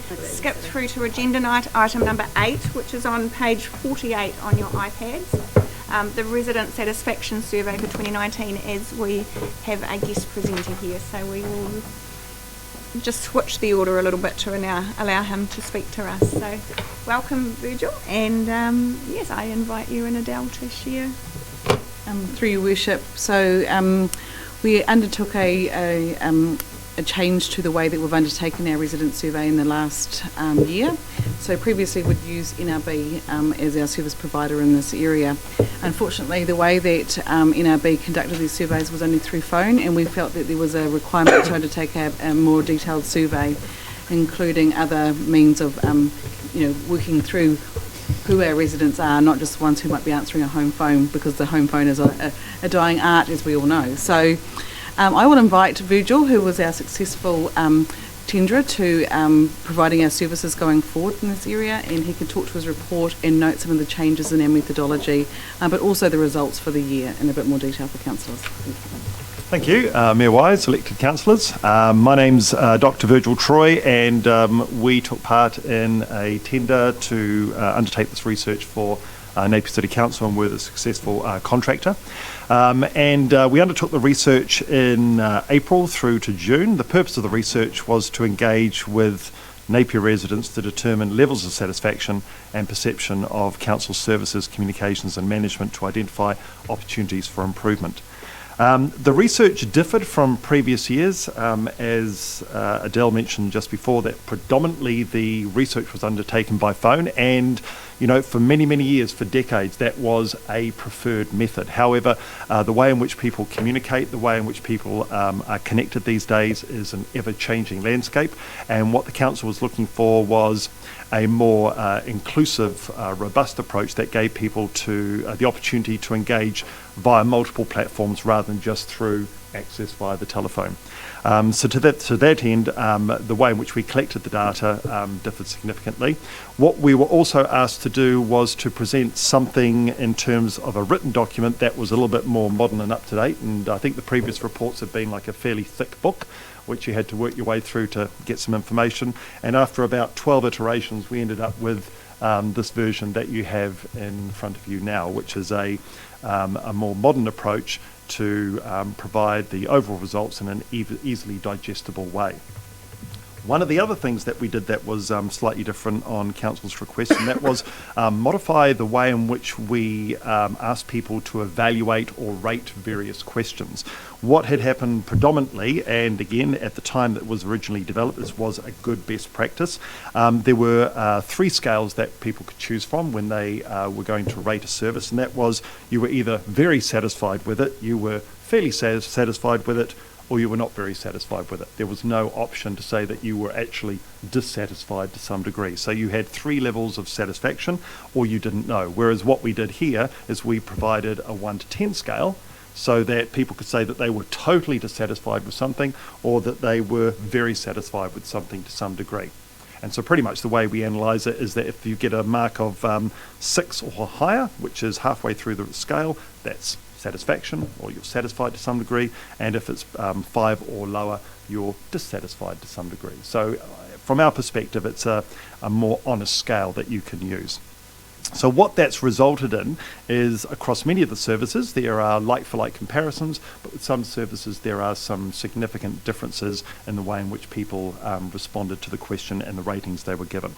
skip through to agenda item number 8, which is on page 48 on your iPads. The resident satisfaction survey for 2019, as we have a guest presenter here, so we will just switch the order a little bit to allow him to speak to us. So welcome, Virgil, and yes, I invite you and Adele to share. Through your worship, so we undertook a change to the way that we've undertaken our resident survey in the last year. So previously we'd use NRB as our service provider in this area. Unfortunately, the way that NRB conducted these surveys was only through phone, and we felt that there was a requirement to undertake a more detailed survey, including other means of working through who our residents are, not just the ones who might be answering a home phone, because the home phone is a dying art, as we all know. So I will invite Virgil, who was our successful tenderer, to providing our services going forward in this area, and he can talk to his report and note some of the changes in our methodology, but also the results for the year in a bit more detail for councillors. Thank you, Mayor Wise, elected councillors. My name's Dr. Virgil Troy, and we took part in a tender to undertake this research for Napier City Council, and we're the successful contractor. We undertook the research in April through to June. The purpose of the research was to engage with Napier residents to determine levels of satisfaction and perception of council services, communications and management, to identify opportunities for improvement. The research differed from previous years, as Adele mentioned just before, that predominantly the research was undertaken by phone, and for many, many years, for decades, that was a preferred method. However, the way in which people communicate, the way in which people are connected these days is an ever-changing landscape, and what the council was looking for was a more inclusive, robust approach that gave people the opportunity to engage via multiple platforms rather than just through access via the telephone. So to that end, the way in which we collected the data differed significantly. What we were also asked to do was to present something in terms of a written document that was a little bit more modern and up to date, and I think the previous reports have been like a fairly thick book, which you had to work your way through to get some information, and after about 12 iterations we ended up with this version that you have in front of you now, which is a more modern approach to provide the overall results in an easily digestible way. One of the other things that we did that was slightly different on council's request, and that was modify the way in which we asked people to evaluate or rate various questions. What had happened predominantly, and again at the time that was originally developed, this was a good best practice. There were 3 scales that people could choose from when they were going to rate a service, and that was you were either very satisfied with it, you were fairly satisfied with it, or you were not very satisfied with it. There was no option to say that you were actually dissatisfied to some degree. So you had 3 levels of satisfaction, or you didn't know. Whereas what we did here is we provided a 1 to 10 scale, so that people could say that they were totally dissatisfied with something, or that they were very satisfied with something to some degree. And so pretty much the way we analyse it is that if you get a mark of 6 or higher, which is halfway through the scale, that's satisfaction, or you're satisfied to some degree, and if it's 5 or lower, you're dissatisfied to some degree. So from our perspective, it's a more honest scale that you can use. So what that's resulted in is, across many of the services, there are like-for-like comparisons, but with some services there are some significant differences in the way in which people responded to the question and the ratings they were given.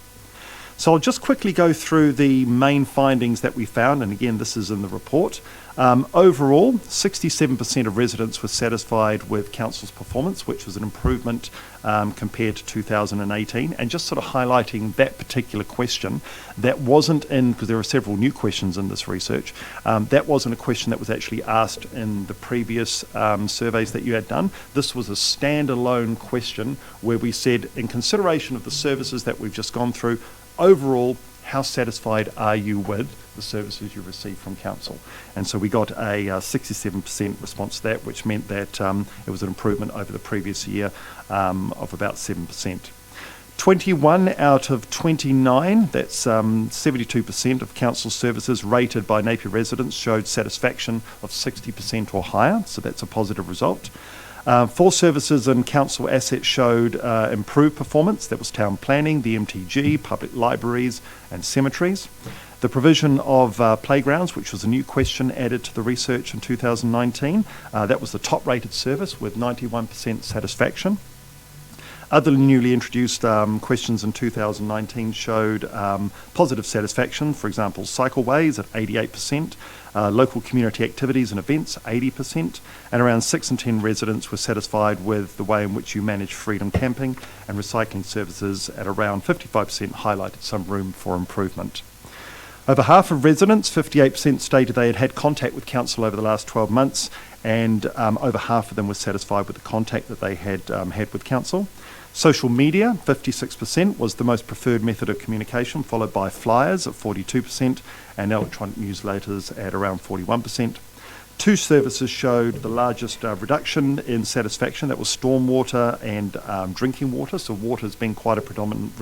So I'll just quickly go through the main findings that we found, and again this is in the report. Overall, 67% of residents were satisfied with council's performance, which was an improvement compared to 2018. And just sort of highlighting that particular question, that wasn't in, because there are several new questions in this research, that wasn't a question that was actually asked in the previous surveys that you had done. This was a standalone question where we said, in consideration of the services that we've just gone through, overall, how satisfied are you with the services you receive from council? And so we got a 67% response to that, which meant that it was an improvement over the previous year of about 7%. 21 out of 29, that's 72% of council services rated by Napier residents showed satisfaction of 60% or higher, so that's a positive result. 4 services and council assets showed improved performance. That was town planning, the MTG, public libraries and cemeteries. The provision of playgrounds, which was a new question added to the research in 2019, that was the top rated service with 91% satisfaction. Other newly introduced questions in 2019 showed positive satisfaction, for example, cycleways at 88%, local community activities and events 80%, and around 6 in 10 residents were satisfied with the way in which you manage freedom camping, and recycling services at around 55% highlighted some room for improvement. Over half of residents, 58%, stated they had had contact with council over the last 12 months, and over half of them were satisfied with the contact that they had had with council. Social media, 56%, was the most preferred method of communication, followed by flyers at 42% and electronic newsletters at around 41%. 2 services showed the largest reduction in satisfaction. That was stormwater and drinking water. So water has been quite a predominant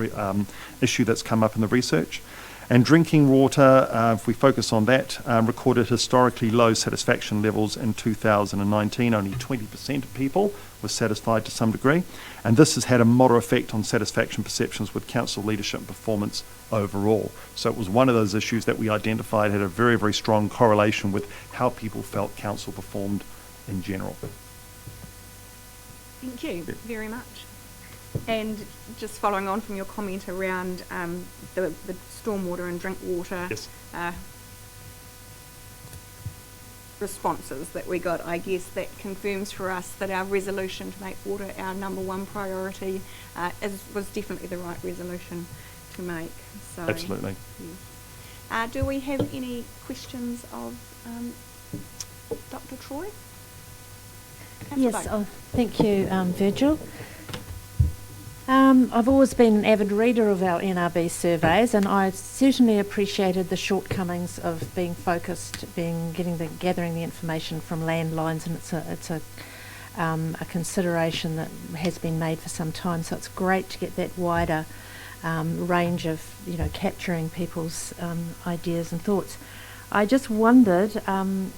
issue that's come up in the research. And drinking water, if we focus on that, recorded historically low satisfaction levels in 2019. Only 20% of people were satisfied to some degree. And this has had a moderate effect on satisfaction perceptions with council leadership and performance overall. So it was one of those issues that we identified had a very, very strong correlation with how people felt council performed in general. Thank you very much. And just following on from your comment around the stormwater and drink water Yes. responses that we got, I guess that confirms for us that our resolution to make water our number 1 priority was definitely the right resolution to make. So, Absolutely. yeah. Do we have any questions of Dr. Troy? Yes, Councillor Boak. thank you, Virgil. I've always been an avid reader of our NRB surveys, and I certainly appreciated the shortcomings of being focused, gathering the information from landlines, and it's a consideration that has been made for some time. So it's great to get that wider range of capturing people's ideas and thoughts. I just wondered,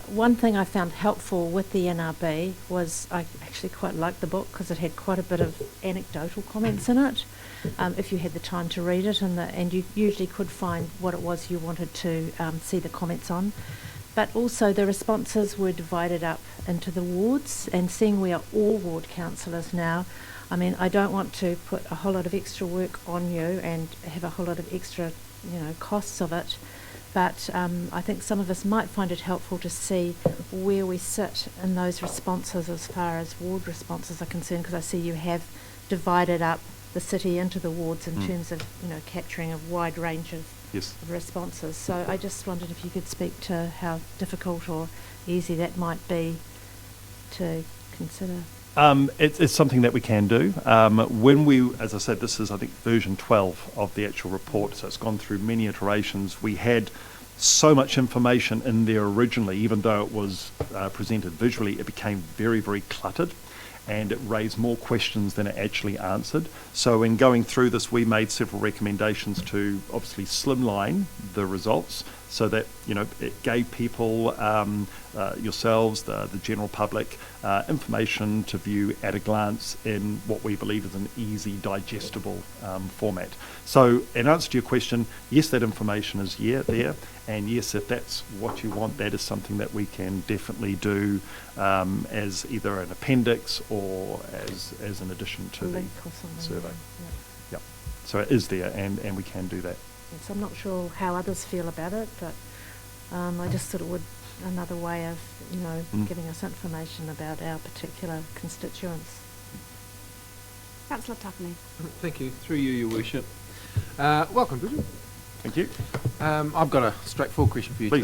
one thing I found helpful with the NRB was I actually quite liked the book because it had quite a bit of anecdotal comments in it, if you had the time to read it, and you usually could find what it was you wanted to see the comments on. But also the responses were divided up into the wards, and seeing we are all ward councillors now, I mean, I don't want to put a whole lot of extra work on you and have a whole lot of extra, costs of it. But I think some of us might find it helpful to see where we sit in those responses as far as ward responses are concerned, because I see you have divided up the city into the wards in terms of, capturing a wide range of, Yes. of responses. So I just wondered if you could speak to how difficult or easy that might be to consider. It's something that we can do. When we, as I said, this is, I think, version 12 of the actual report, so it's gone through many iterations. We had so much information in there originally, even though it was presented visually, it became very, very cluttered, and it raised more questions than it actually answered. So in going through this, we made several recommendations to obviously slimline the results so that, it gave people, yourselves, the general public, information to view at a glance in what we believe is an easy, digestible format. So in answer to your question, yes, that information is there, and yes, if that's what you want, that is something that we can definitely do as either an appendix or as an addition to the Link or something. survey. Yeah. Yep. So it is there, and we can do that. Yes, I'm not sure how others feel about it, but I just thought it would another way of, giving us information about our particular constituents. Councillor Tuffney. Thank you. Through you, Your Worship. Welcome, Bridget. Thank you. I've got a straightforward question for you Please.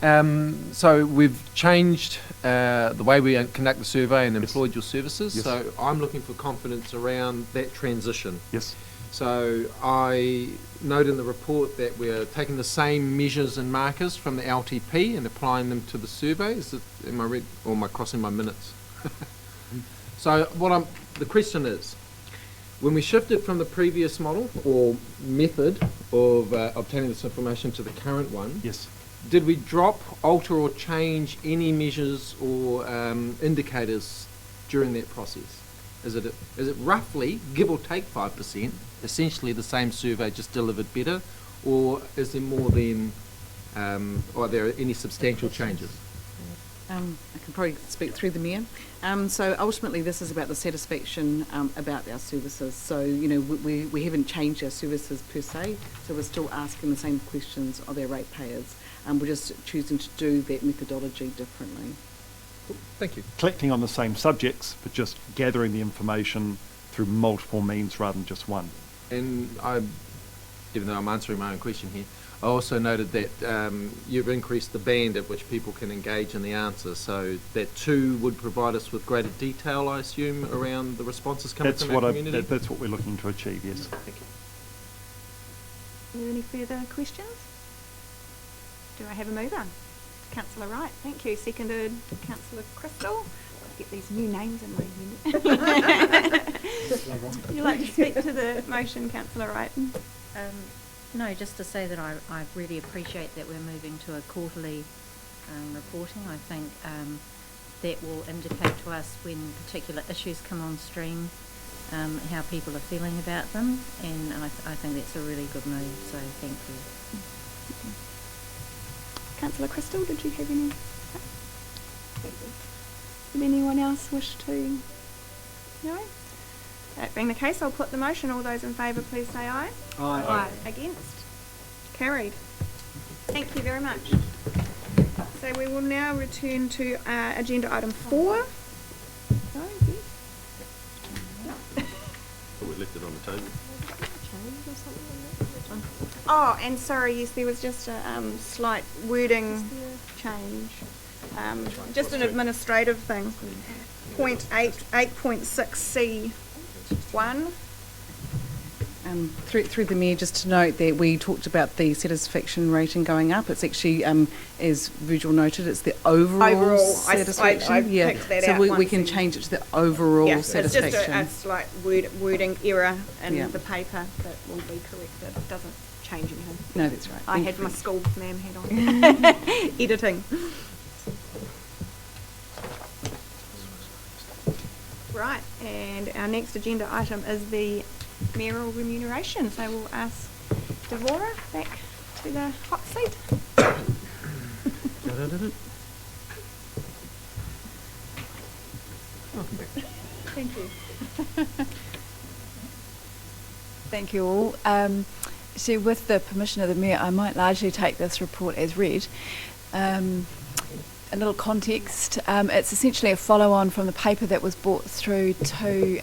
today. So we've changed the way we conduct the survey and employed your services. Yes. So I'm looking for confidence around that transition. Yes. So I note in the report that we're taking the same measures and markers from the LTP and applying them to the survey. Am I read, or am I crossing my minutes? So the question is, when we shifted from the previous model or method of obtaining this information to the current one, Yes. did we drop, alter or change any measures or indicators during that process? Is it roughly, give or take 5%, essentially the same survey just delivered better, or is there more than, are there any substantial changes? I can probably speak through the Mayor. So ultimately, this is about the satisfaction about our services. So, you know, we haven't changed our services per se, so we're still asking the same questions of our ratepayers. We're just choosing to do that methodology differently. Thank you. Collecting on the same subjects, but just gathering the information through multiple means rather than just one. And even though I'm answering my own question here, I also noted that you've increased the band at which people can engage in the answer, so that too would provide us with greater detail, I assume, around the responses coming from our community? That's what we're looking to achieve, yes. Thank you. Are there any further questions? Do I have a mover? Councillor Wright, thank you. Seconded, Councillor Crystal. Get these new names in my head. Would you like to speak to the motion, Councillor Wright? No, just to say that I really appreciate that we're moving to a quarterly reporting. I think that will indicate to us when particular issues come on stream, how people are feeling about them, and I think that's a really good move, so thank you. Councillor Crystal, did you have any? Did anyone else wish to? No? That being the case, I'll put the motion. All those in favour, please say aye. Aye. Aye. Against? Carried. Thank you very much. So we will now return to agenda item 4. No, yes. We left it on the table. Oh, and sorry, yes, there was just a slight wording change. Just an administrative thing. Point 8.6C1. Through the Mayor, just to note that we talked about the satisfaction rating going up. It's actually, as Virgil noted, it's the overall satisfaction. I picked that so out we once can and- change it to the overall satisfaction. It's just a slight wording error in Yeah. the paper that will be corrected. It doesn't change anything. No, that's right. I Thank had you. my school ma'am hat on. Editing. Right, and our next agenda item is the mayoral remuneration. So we'll ask Devora back to the hot seat. Thank you. Thank you all. So with the permission of the Mayor, I might largely take this report as read. A little context, it's essentially a follow-on from the paper that was brought through to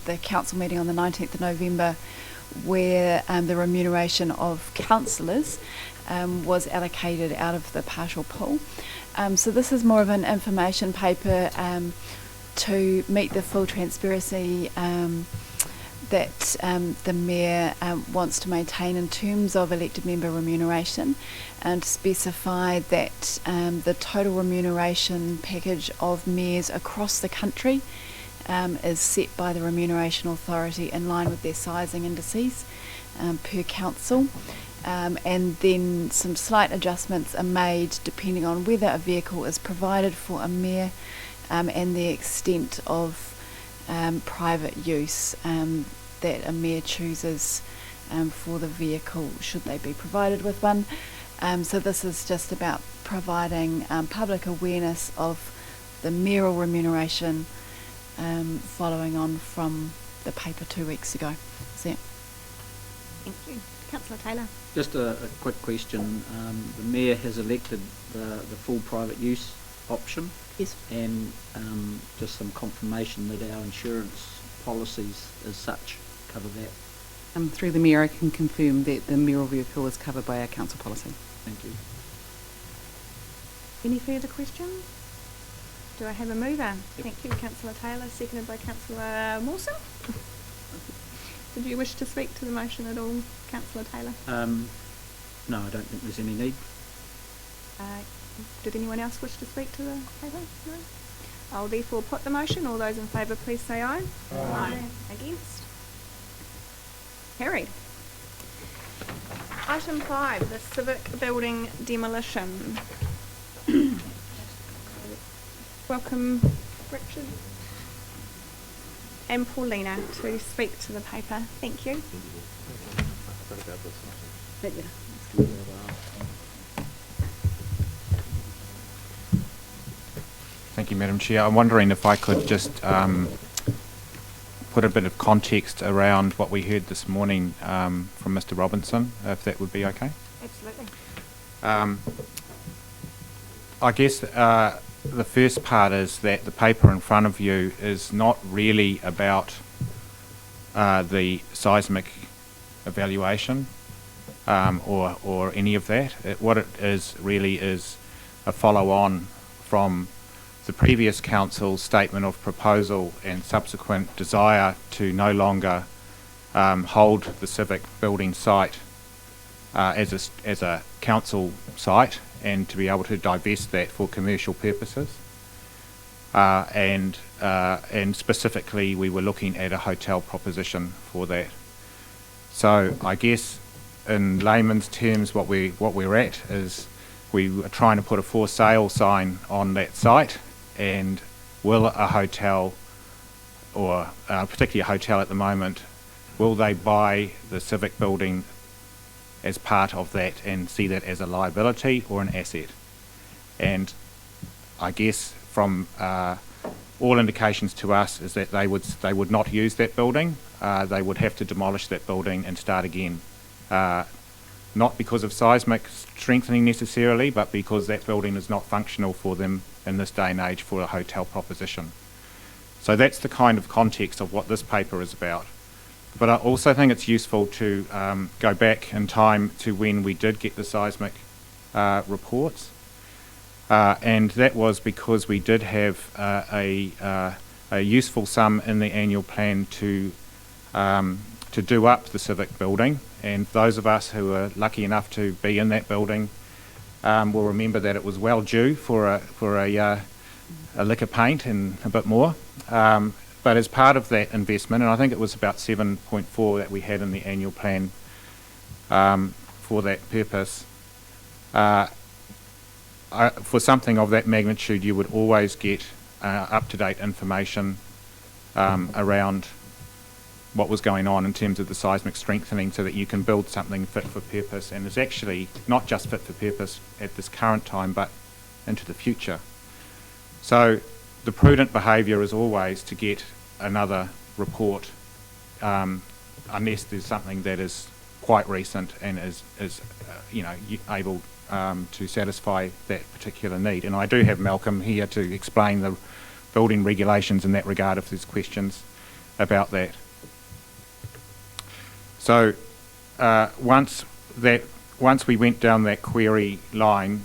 the council meeting on the 19th of November, where the remuneration of councillors was allocated out of the partial pool. So this is more of an information paper to meet the full transparency that the Mayor wants to maintain in terms of elected member remuneration, and to specify that the total remuneration package of mayors across the country is set by the Remuneration Authority in line with their sizing indices per council. And then some slight adjustments are made depending on whether a vehicle is provided for a mayor and the extent of private use that a mayor chooses for the vehicle, should they be provided with one. So this is just about providing public awareness of the mayoral remuneration following on from the paper 2 weeks ago. So, Thank you. Councillor Taylor. Just a quick question. The Mayor has elected the full private use option. yes. And just some confirmation that our insurance policies as such cover that. Through the Mayor, I can confirm that the mayoral vehicle is covered by our council policy. Thank you. Any further questions? Do I have a mover? Thank you, Councillor Taylor, seconded by Councillor Mawson. Did you wish to speak to the motion at all, Councillor Taylor? No, I don't think there's any need. Did anyone else wish to speak to the paper? No? I'll therefore put the motion. All those in favour, please say aye. Aye. Against? Carried. Item 5, the civic building demolition. Welcome, Richard. and Paulina to speak to the paper. Thank you. Thank you, Madam Chair. I'm wondering if I could just put a bit of context around what we heard this morning from Mr. Robinson, if that would be okay. Absolutely. I guess the first part is that the paper in front of you is not really about the seismic evaluation or any of that. What it is really is a follow-on from the previous council's statement of proposal and subsequent desire to no longer hold the civic building site as a council site and to be able to divest that for commercial purposes. And specifically we were looking at a hotel proposition for that. So I guess in layman's terms what we're at is we are trying to put a for sale sign on that site, and will a hotel, or particularly a hotel at the moment, will they buy the civic building as part of that and see that as a liability or an asset? And I guess from all indications to us is that they would not use that building. They would have to demolish that building and start again. Not because of seismic strengthening necessarily, but because that building is not functional for them in this day and age for a hotel proposition. So that's the kind of context of what this paper is about. But I also think it's useful to go back in time to when we did get the seismic reports. And that was because we did have a useful sum in the annual plan to do up the civic building, and those of us who were lucky enough to be in that building will remember that it was well due for a lick of paint and a bit more. But as part of that investment, and I think it was about 7.4 that we had in the annual plan for that purpose, for something of that magnitude you would always get up-to-date information around what was going on in terms of the seismic strengthening, so that you can build something fit for purpose, and is actually not just fit for purpose at this current time but into the future. So the prudent behaviour is always to get another report unless there's something that is quite recent and is able to satisfy that particular need. And I do have Malcolm here to explain the building regulations in that regard if there's questions about that. So once we went down that query line,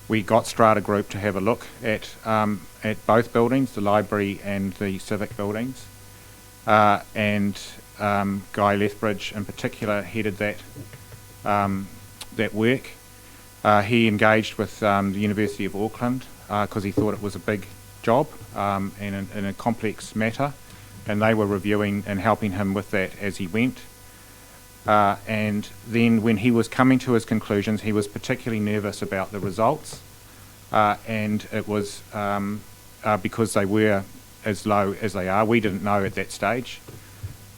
we got Strata Group to have a look at both buildings, the library and the civic buildings, and Guy Lethbridge in particular headed that work. He engaged with the University of Auckland because he thought it was a big job and in a complex matter, and they were reviewing and helping him with that as he went. And then when he was coming to his conclusions, he was particularly nervous about the results, and it was because they were as low as they are. We didn't know at that stage,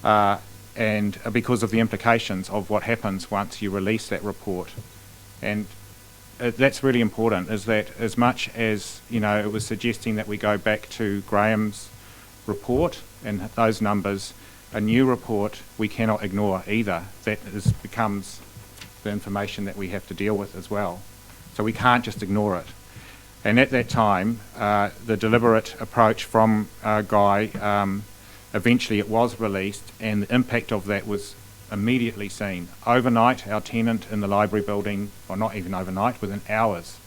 and because of the implications of what happens once you release that report. And that's really important, is that as much as it was suggesting that we go back to Graham's report and those numbers, a new report we cannot ignore either. That becomes the information that we have to deal with as well. So we can't just ignore it. And at that time, the deliberate approach from Guy, eventually it was released, and the impact of that was immediately seen. Overnight, our tenant in the library building, or not even overnight, within hours,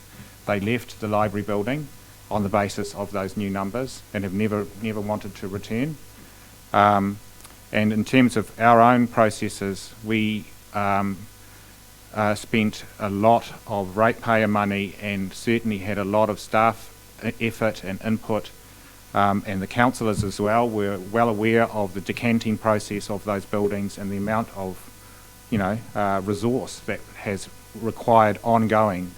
they left the library building on the basis of those new numbers and have never wanted to return. And in terms of our own processes, we spent a lot of ratepayer money and certainly had a lot of staff effort and input, and the councillors as well were well aware of the decanting process of those buildings and the amount of resource that has required ongoing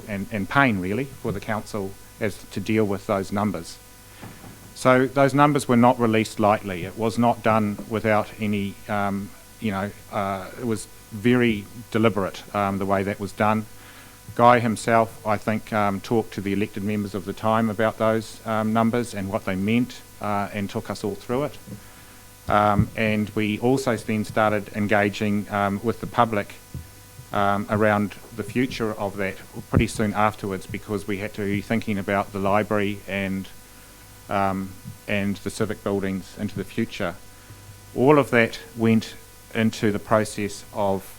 and pain really for the council as to deal with those numbers. So those numbers were not released lightly. It was not done without any, it was very deliberate, the way that was done. Guy himself, I think, talked to the elected members of the time about those numbers and what they meant, and took us all through it. And we also then started engaging with the public around the future of that pretty soon afterwards, because we had to be thinking about the library and the civic buildings into the future. All of that went into the process of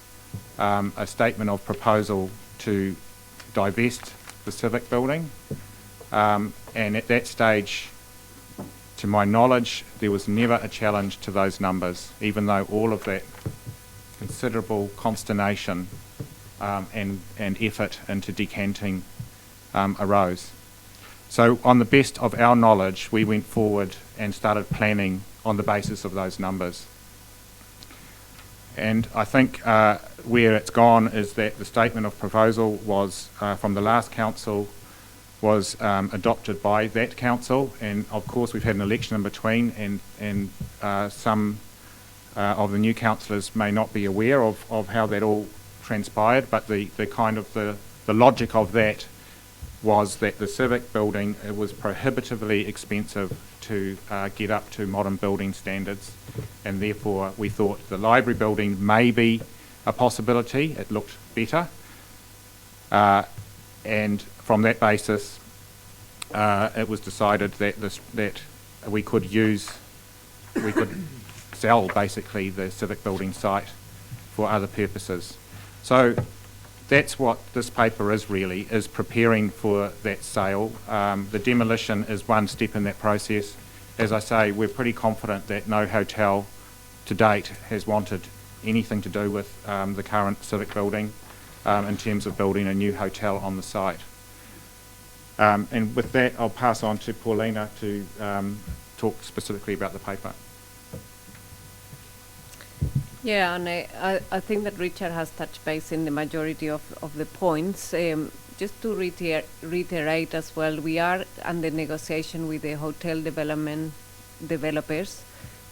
a statement of proposal to divest the civic building, and at that stage, to my knowledge, there was never a challenge to those numbers, even though all of that considerable consternation and effort into decanting arose. So on the best of our knowledge, we went forward and started planning on the basis of those numbers. And I think where it's gone is that the statement of proposal was, from the last council, was adopted by that council, and of course we've had an election in between, and some of the new councillors may not be aware of how that all transpired, but the logic of that was that the civic building, it was prohibitively expensive to get up to modern building standards, and therefore we thought the library building may be a possibility. It looked better, and from that basis it was decided that we could sell basically the civic building site for other purposes. So that's what this paper is really, is preparing for that sale. The demolition is one step in that process. As I say, we're pretty confident that no hotel to date has wanted anything to do with the current civic building in terms of building a new hotel on the site. And with that, I'll pass on to Paulina to talk specifically about the paper. Yeah, and I think that Richard has touched base in the majority of the points. Just to reiterate as well, we are under negotiation with the hotel developers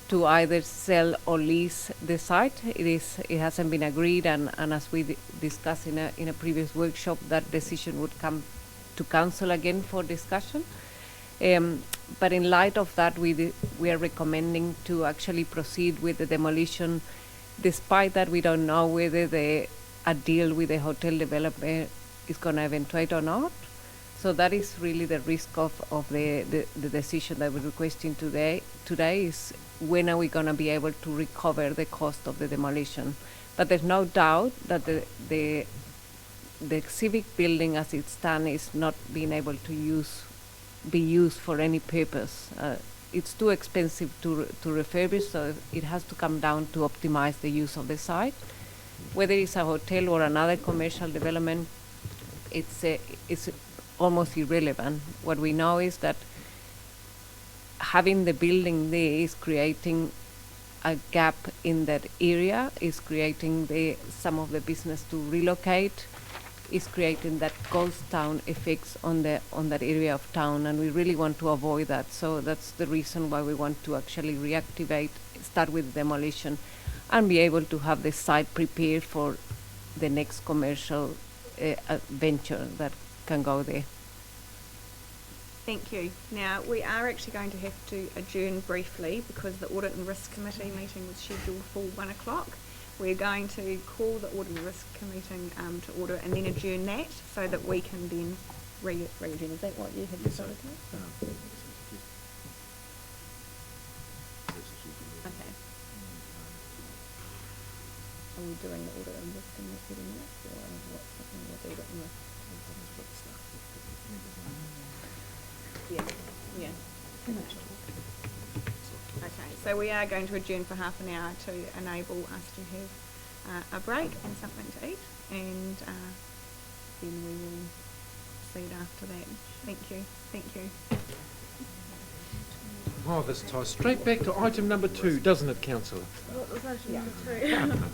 to either sell or lease the site. It hasn't been agreed, and as we discussed in a previous workshop, that decision would come to council again for discussion. But in light of that, we are recommending to actually proceed with the demolition. Despite that, we don't know whether a deal with the hotel developer is going to eventuate or not. So that is really the risk of the decision that we're requesting today is when are we going to be able to recover the cost of the demolition. But there's no doubt that the civic building as it stands is not being able to be used for any purpose. It's too expensive to refurbish, so it has to come down to optimize the use of the site. Whether it's a hotel or another commercial development, it's almost irrelevant. What we know is that having the building there is creating a gap in that area, is creating some of the business to relocate, is creating that ghost town effects on that area of town, and we really want to avoid that. So that's the reason why we want to actually reactivate, start with demolition, and be able to have the site prepared for the next commercial venture that can go there. Thank you. Now, we are actually going to have to adjourn briefly because the Audit and Risk Committee meeting was scheduled for 1 o'clock. We're going to call the Audit and Risk Committee to order and then adjourn that so that we can then re-adjourn. Is that what you had decided to? Okay. Are we doing the Audit and Risk Committee minutes or what's happening with Audit and Risk? Yeah. Okay, so we are going to adjourn for half an hour to enable us to have a break and something to eat, and then we will proceed after that. Thank you. Thank you. Oh, this ties straight back to item number 2, doesn't it, Councillor? What was item number 2? I don't know.